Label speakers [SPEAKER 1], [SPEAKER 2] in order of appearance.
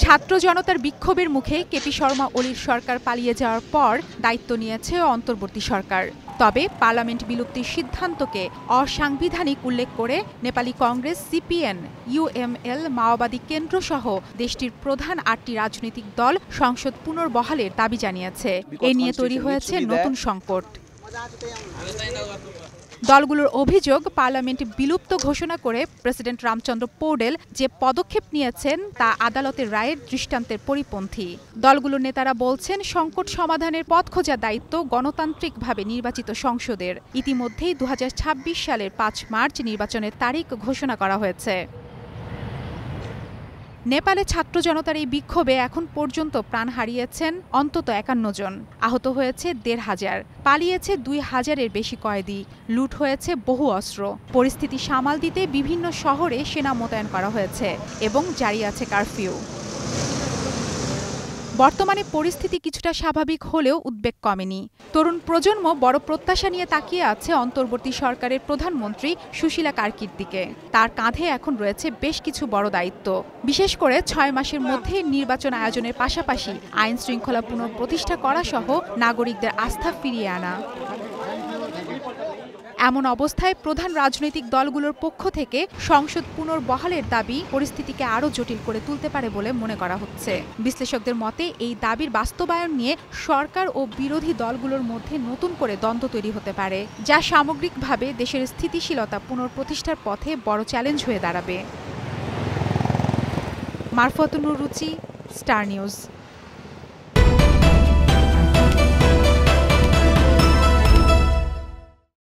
[SPEAKER 1] ছাত্র জনতার বিক্ষোভের মুখে কেপি শর্মা ওলির সরকার পালিয়ে যাওয়ার পর দায়িত্ব নিয়েছে অন্তর্বর্তী সরকার। তবে পার্লামেন্ট বিলুপ্তির সিদ্ধান্তকে অসাংবিধানিক উল্লেখ করে নেপালি কংগ্রেস, সিপিএন, ইউএমএল, মাওবাদী কেন্দ্র সহ দেশটির প্রধান ৮টি রাজনৈতিক দল সংসদ পুনর্বহালের দাবি জানিয়েছে। এ নিয়ে তৈরি হয়েছে নতুন সংকট। দলগুলোর অভিযোগ, পার্লামেন্ট বিলুপ্ত ঘোষণা করে প্রেসিডেন্ট রামচন্দ্র পৌডেল যে পদক্ষেপ নিয়েছেন তা আদালতের রায়ের দৃষ্টান্তের পরিপন্থী। দলগুলোর নেতারা বলছেন, সংকট সমাধানের পথ খোঁজার দায়িত্ব গণতান্ত্রিকভাবে নির্বাচিত সংসদের। ইতিমধ্যেই ২০২৬ সালের ৫ মার্চ নির্বাচনের তারিখ ঘোষণা করা হয়েছে। নেপালে ছাত্র জনতার এই বিক্ষোভে এখন পর্যন্ত প্রাণ হারিয়েছেন অন্তত ৫১ জন, আহত হয়েছে ১৫০০, পালিয়েছে ২০০০-এর বেশি কয়েদি, লুট হয়েছে বহু অস্ত্র। পরিস্থিতি সামাল দিতে বিভিন্ন শহরে সেনা মোতায়েন করা হয়েছে এবং জারি আছে কারফিউ। বর্তমানে পরিস্থিতি কিছুটা স্বাভাবিক হলেও উদ্বেগ কমেনি। তরুণ প্রজন্ম বড় প্রত্যাশা নিয়ে তাকিয়ে আছে অন্তর্বর্তী সরকারের প্রধানমন্ত্রী সুশীলা কার্কির দিকে। তার কাঁধে এখন রয়েছে বেশ কিছু বড় দায়িত্ব, বিশেষ করে ৬ মাসের মধ্যে নির্বাচন আয়োজনের পাশাপাশি আইন শৃঙ্খলা পুনঃপ্রতিষ্ঠা করা সহ নাগরিকদের আস্থা ফিরিয়ে আনা। এমন অবস্থায় প্রধান রাজনৈতিক দলগুলোর পক্ষ থেকে সংসদ পুনর্বহালের দাবি পরিস্থিতিকে আরও জটিল করে তুলতে পারে বলে মনে করা হচ্ছে। বিশ্লেষকদের মতে, এই দাবির বাস্তবায়ন নিয়ে সরকার ও বিরোধী দলগুলোর মধ্যে নতুন করে দ্বন্দ্ব তৈরি হতে পারে, যা সামগ্রিকভাবে দেশের স্থিতিশীলতা পুনঃপ্রতিষ্ঠার পথে বড় চ্যালেঞ্জ হয়ে দাঁড়াবে। মারফতুন রুচি, স্টার নিউজ।